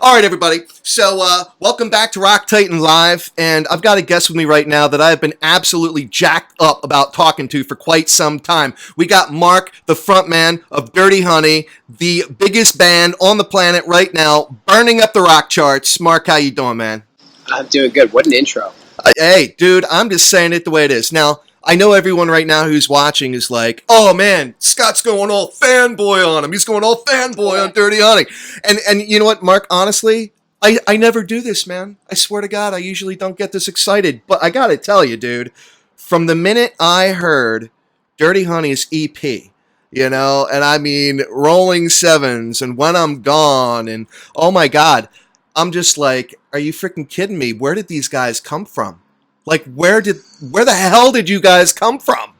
All right, everybody. So, welcome back to Rock Titan Live. And I've got a guest with me right now that I've been absolutely jacked up about talking to for quite some time. We got Mark, the frontman of Dirty Honey, the biggest band on the planet right now, burning up the rock charts. Mark, how you doing, man? I'm doing good. What an intro. Hey, dude, I'm just saying it the way it is. Now, I know everyone right now who's watching is like, oh man, Scott's going all fanboy on him. He's going all fanboy on Dirty Honey. And you know what, Mark, honestly, I never do this, man. I swear to God, I usually don't get this excited. But I gotta tell you, dude, from the minute I heard Dirty Honey's EP, and I mean Rolling Sevens and When I'm Gone, and oh my God, I'm just like, are you freaking kidding me? Where did these guys come from? Like, where the hell did you guys come from?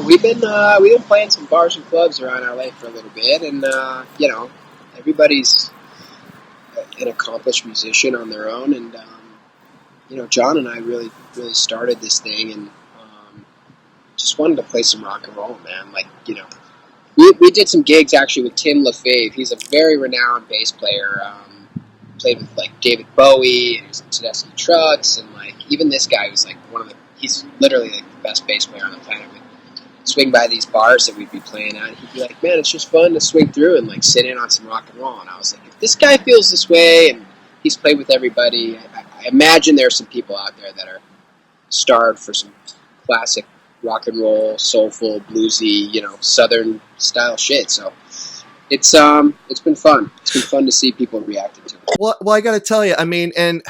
We've been playing some bars and clubs around LA for a little bit, and everybody's an accomplished musician on their own, and John and I really started this thing, and just wanted to play some rock and roll, man. We did some gigs actually with Tim LaFave. He's a very renowned bass player. Played with like David Bowie, and he was in Tedeschi Trucks, and like even this guy was like he's literally like the best bass player on the planet. We'd swing by these bars that we'd be playing at, and he'd be like, man, it's just fun to swing through and like sit in on some rock and roll. And I was like, if this guy feels this way and he's played with everybody, I imagine there's some people out there that are starved for some classic rock and roll, soulful, bluesy, southern style shit. So it's been fun. It's been fun to see people reacting to it. Well, I got to tell you, I mean, and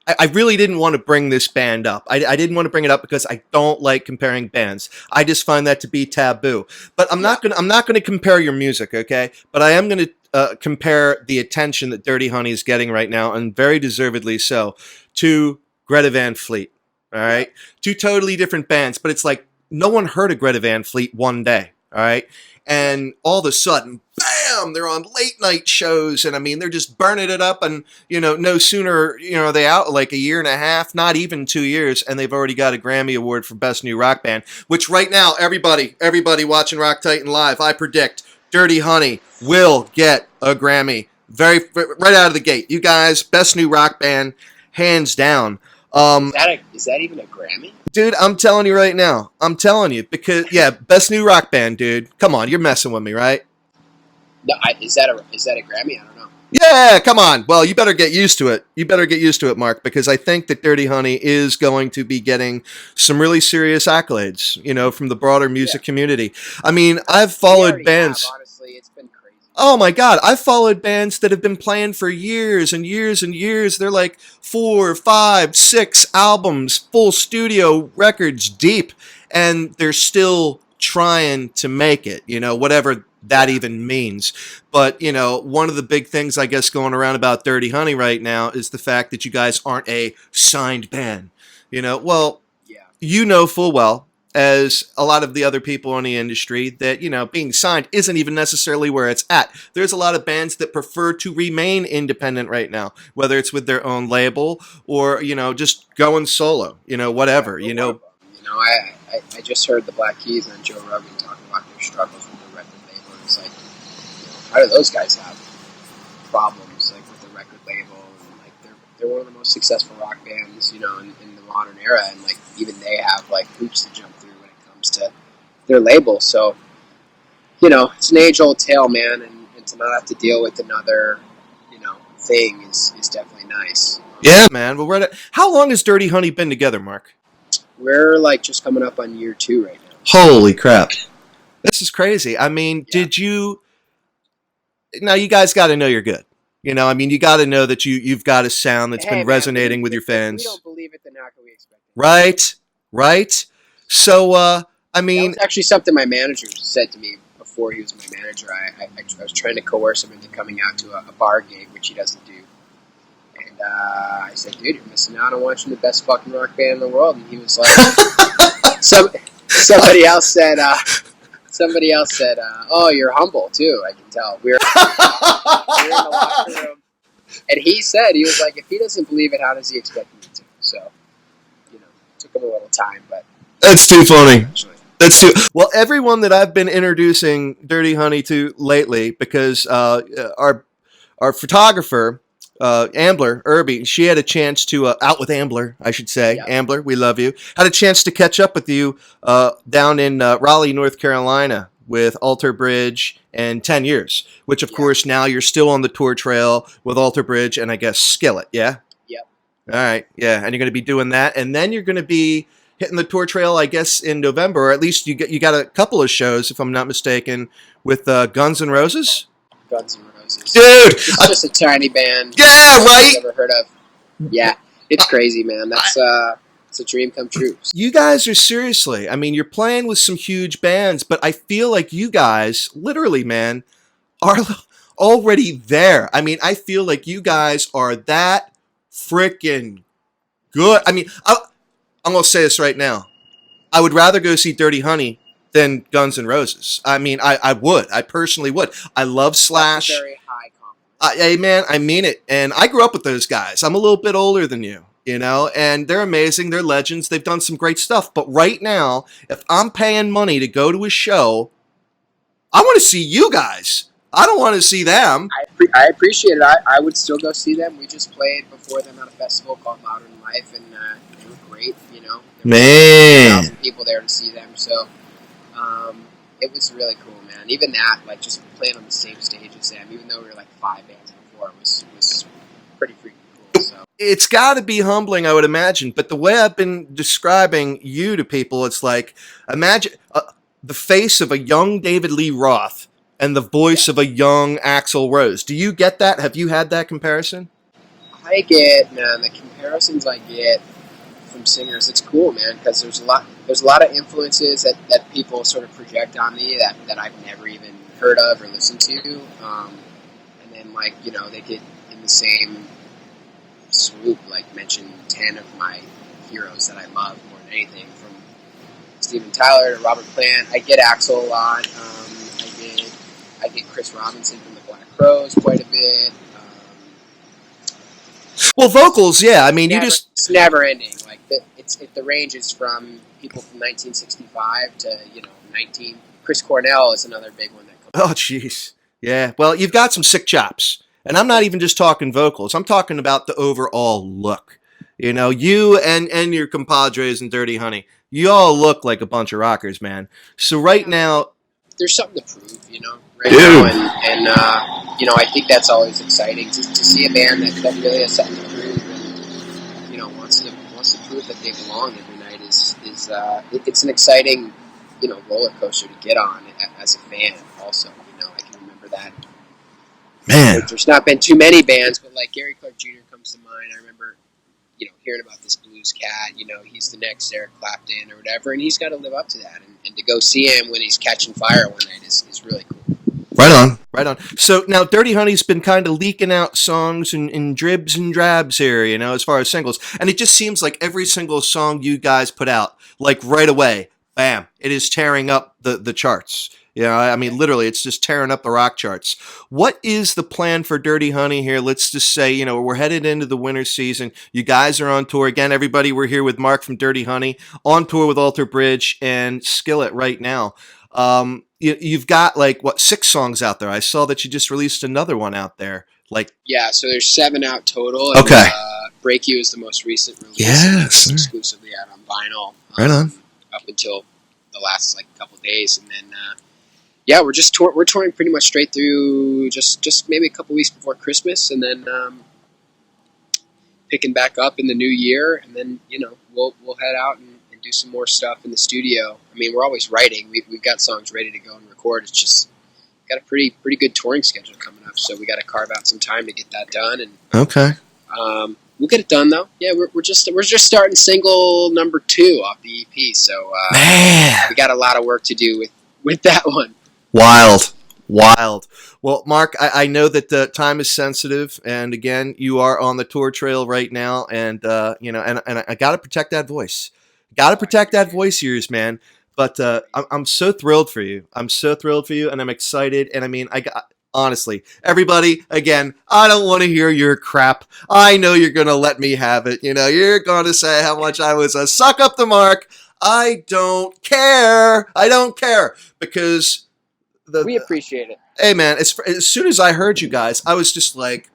I really didn't want to bring this band up. I didn't want to bring it up because I don't like comparing bands. I just find that to be taboo. But I'm not gonna compare your music, okay? But I am gonna compare the attention that Dirty Honey is getting right now, and very deservedly so, to Greta Van Fleet. All right, two totally different bands, but it's like no one heard of Greta Van Fleet one day. All right. And all of a sudden, bam, they're on late night shows. And I mean, they're just burning it up. And, no sooner, are they out like a year and a half, not even 2 years. And they've already got a Grammy Award for Best New Rock Band, which right now, everybody watching Rock Titan Live, I predict Dirty Honey will get a Grammy right out of the gate. You guys, Best New Rock Band, hands down. Is that even a Grammy? Dude, I'm telling you right now. I'm telling you. Because, Best New Rock Band, dude. Come on, you're messing with me, right? No, is that a Grammy? I don't know. Yeah, come on. Well, you better get used to it. You better get used to it, Mark, because I think that Dirty Honey is going to be getting some really serious accolades, from the broader music community. I mean, I've followed bands. Honestly, it's been crazy. Oh my God, I've followed bands that have been playing for years and years and years. They're like 4, 5, 6 albums, full studio records deep, and they're still trying to make it, whatever that even means. But, one of the big things, I guess, going around about Dirty Honey right now is the fact that you guys aren't a signed band. Well, you know full well, as a lot of the other people in the industry, that, being signed isn't even necessarily where it's at. There's a lot of bands that prefer to remain independent right now, whether it's with their own label or, just going solo, whatever, I just heard the Black Keys on Joe Rogan talking about their struggles with the record label. It's like, how do those guys have problems like with the record label? And like they're one of the most successful rock bands, in the modern era, and like even they have like hoops to jump through when it comes to their label. So, it's an age-old tale, man, and to not have to deal with another, thing is definitely nice. Yeah, man. Well, how long has Dirty Honey been together, Mark? We're like just coming up on year 2 right now. Holy crap. This is crazy. I mean, did you... Now, you guys got to know you're good. You got to know that you've got a sound that's been resonating with your fans. If we don't believe it, then how can we expect it? Right. So, I mean... That was actually something my manager said to me before he was my manager. I was trying to coerce him into coming out to a bar gig, which he doesn't do. And I said, dude, you're missing out on watching the best fucking rock band in the world. And he was like... Somebody else said, oh, you're humble, too, I can tell. We're in the locker room. And he was like, if he doesn't believe it, how does he expect me to? So, it took him a little time, but... That's too funny. Well, everyone that I've been introducing Dirty Honey to lately, because our our photographer, Ambler Irby, she had a chance to out with Ambler, I should say. Yeah. Ambler, we love you. Had a chance to catch up with you down in Raleigh, North Carolina, with Alter Bridge and 10 Years, which of course now you're still on the tour trail with Alter Bridge and I guess Skillet, yeah? Yep. All right, yeah, and you're going to be doing that, and then you're going to be hitting the tour trail, I guess, in November, or at least you got a couple of shows, if I'm not mistaken, with Guns N' Roses. Guns N' Roses. Dude, It's just a tiny band. Yeah, right. I've never heard of. Yeah, it's crazy, man. That's it's a dream come true. You guys are seriously. I mean, you're playing with some huge bands, but I feel like you guys, literally, man, are already there. I mean, I feel like you guys are that freaking good. I mean, I'm going to say this right now. I would rather go see Dirty Honey than Guns N' Roses. I mean, I would. I personally would. I love Slash. That's a very high compliment. Hey, man, I mean it. And I grew up with those guys. I'm a little bit older than you, you know, and they're amazing. They're legends. They've done some great stuff. But right now, if I'm paying money to go to a show, I want to see you guys. I don't want to see them. I appreciate it. I would still go see them. We just played before them at a festival called Modern Life, and they were great, you know. There were 1,000 people there to see them, so it was really cool, man. Even that, like, just playing on the same stage as them, even though we were like 5 bands before, was pretty freaking cool. So It's got to be humbling, I would imagine. But the way I've been describing you to people, it's like, imagine the face of a young David Lee Roth and the voice of a young Axl Rose. Do you get that? Have you had that comparison? I get, man, the comparisons I get from singers, it's cool, man, because there's a lot of influences that people sort of project on me that I've never even heard of or listened to, and then, like, you know, they get in the same swoop, like, mention 10 of my heroes that I love more than anything, from Steven Tyler to Robert Plant. I get Axl a lot. I get Chris Robinson from the Black Crowes quite a bit. Well, vocals, yeah. I mean, It's never ending. Like, the range is from people from 1965 to, you know, 19. Chris Cornell is another big one that comes. Oh, jeez. Yeah. Well, you've got some sick chops. And I'm not even just talking vocals. I'm talking about the overall look. You know, you and your compadres and Dirty Honey, you all look like a bunch of rockers, man. So right now, there's something to prove, you know, right now. And you know, I think that's always exciting to see a band that really has something to prove and, you know, wants to prove that they belong every night it's an exciting, you know, roller coaster to get on as a fan also. You know, I can remember that. man, There's not been too many bands, but like Gary Clark Jr. comes to mind. I remember, you know, hearing about this blues cat, you know, he's the next Eric Clapton or whatever, and he's got to live up to that. And to go see him when he's catching fire one night is really cool. right on, right on. So now Dirty Honey's been kind of leaking out songs in dribs and drabs here, you know, as far as singles. And it just seems like every single song you guys put out, like right away, bam, it is tearing up the charts. You know, I mean, literally, it's just tearing up the rock charts. What is the plan for Dirty Honey here? Let's just say, you know, we're headed into the winter season. You guys are on tour. Again, everybody, we're here with Marc from Dirty Honey, on tour with Alter Bridge and Skillet right now. You've got, like, what, 6 songs out there? I saw that you just released another one out there. Like, yeah, so there's 7 out total. And, okay. Break You is the most recent release. Yes. It's exclusively out on vinyl. Right on. Up until the last, like, couple days. And then, yeah, we're just we're touring pretty much straight through just maybe a couple weeks before Christmas, and then picking back up in the new year, and then, you know, we'll head out and do some more stuff in the studio. I mean, we're always writing. We've got songs ready to go and record. It's just got a pretty good touring schedule coming up, so we got to carve out some time to get that done. And okay, we'll get it done though. Yeah, we're just starting single number 2 off the EP, so man, we got a lot of work to do with that one. Wild. Well, Marc, I know that the time is sensitive, and again, you are on the tour trail right now, and you know, and I got to protect that voice. Got to protect that voice of yours, man. But I'm so thrilled for you. I'm so thrilled for you, and I'm excited. And I mean, honestly, everybody, again, I don't want to hear your crap. I know you're gonna let me have it. You know, you're gonna say how much I was a suck up to Marc. I don't care. Because We appreciate it. Hey man, as soon as I heard you guys, I was just like,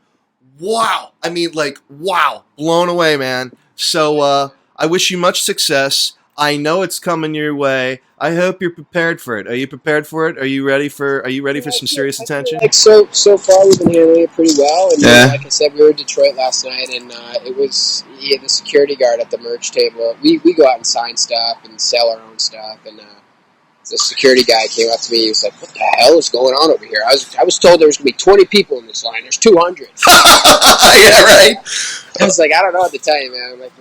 wow. I mean, like, wow, blown away, man. So I wish you much success. I know it's coming your way. I hope you're prepared for it. Are you prepared for it? Are you ready for some serious attention? Like so far, we've been handling it pretty well. And Yeah. like I said, we were in Detroit last night, and it was the security guard at the merch table. We go out and sign stuff and sell our own stuff, and the security guy came up to me. He was like, "What the hell is going on over here?" I was told there was going to be 20 people in this line. There's 200. Yeah, right. I was like, I don't know what to tell you, man. Like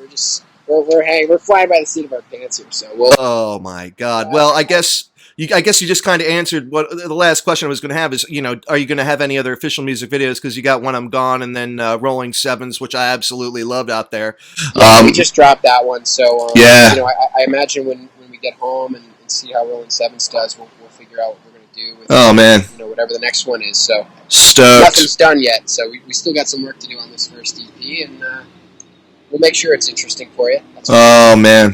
we're flying by the seat of our pants here. So Oh my God. Well, I guess you just kind of answered what the last question I was going to have is, are you going to have any other official music videos? Because you got When I'm Gone and then Rolling Sevens, which I absolutely loved out there. Yeah, we just dropped that one. So yeah. I imagine when we get home and see how Rolling Sevens does, we'll figure out what we're going to do with man, whatever the next one is. So stoked. Nothing's done yet, so we still got some work to do on this first EP, and we'll make sure it's interesting for you. Oh man,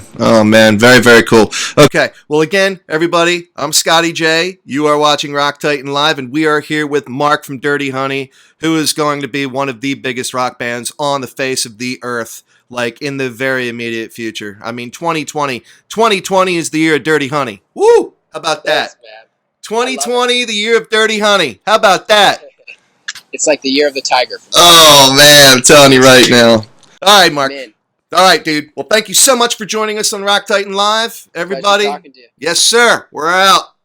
very, very cool. Okay, well again, everybody, I'm Scotty J. You are watching Rock Titan Live, and we are here with Mark from Dirty Honey, who is going to be one of the biggest rock bands on the face of the earth, like in the very immediate future. I mean, 2020 is the year of Dirty Honey. Woo! How about that? Thanks, man. 2020, the year of Dirty Honey. How about that? It's like the year of the tiger. Oh man, I'm telling you right now. All right, Mark. Man. All right, dude. Well, thank you so much for joining us on Rock Titan Live, everybody. Pleasure talking to you. Yes, sir. We're out.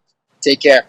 Take care.